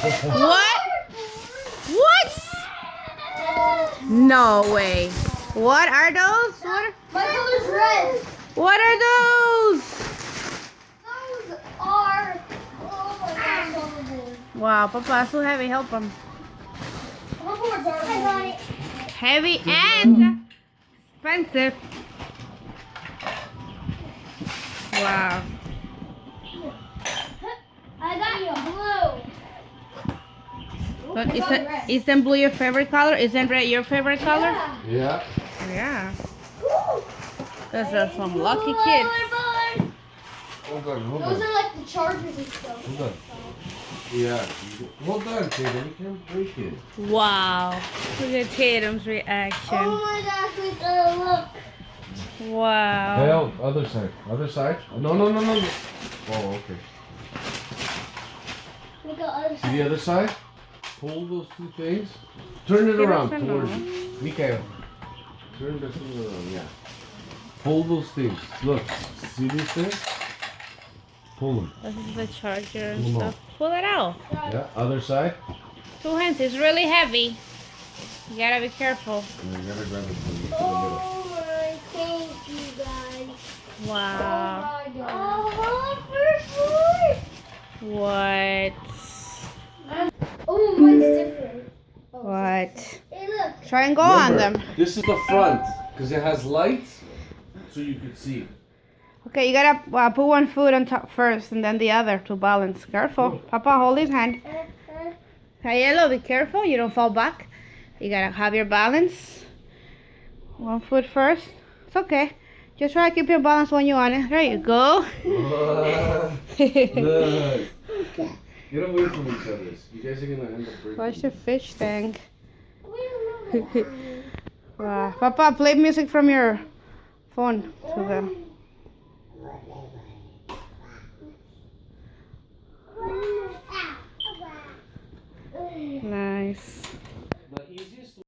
What? What? No way. What are those? My color's red. What are those? Those are. Oh my gosh, overboard. Wow, Papa, it's so heavy. Help him. Overboards are. I got it. Heavy and expensive. Wow. I got you blue. But isn't blue your favorite color? Isn't red your favorite color? Yeah. Yeah. Those are some lucky kids. Hold on, hold Those on. are like the chargers and stuff. Hold on. Yeah. Hold on, Tatum. You can't break it. Wow. Look at Tatum's reaction. Oh my gosh, we gotta look. Wow. Hell, other side. Other side? No, no, no, no. Oh, okay. Look at other See side. the other side? Pull those two things. Turn it around towards you. Mikaiel. Turn the thing around, yeah. Pull those things. Look. See these things? Pull them. This is the charger and Pull 'em stuff. Pull it out. Yeah, other side. 2 hands. It's really heavy. You gotta be careful. And you gotta grab it from the middle. Oh my, thank you guys. Wow. Oh my god. Oh, What? oh, mine's different. Oh, What? hey, look. Try and go on them. This is the front because it has lights, so you can see. Okay, you gotta put one foot on top first and then the other to balance. Careful. Papa, hold his hand. Yellow, be careful. You don't fall back. You gotta have your balance. One foot first. It's okay. Just try to keep your balance when you're on it. There you go. Look. Get away from each other. You guys are gonna end up breaking. Watch the fish tank. Wow. Papa, play music from your phone to the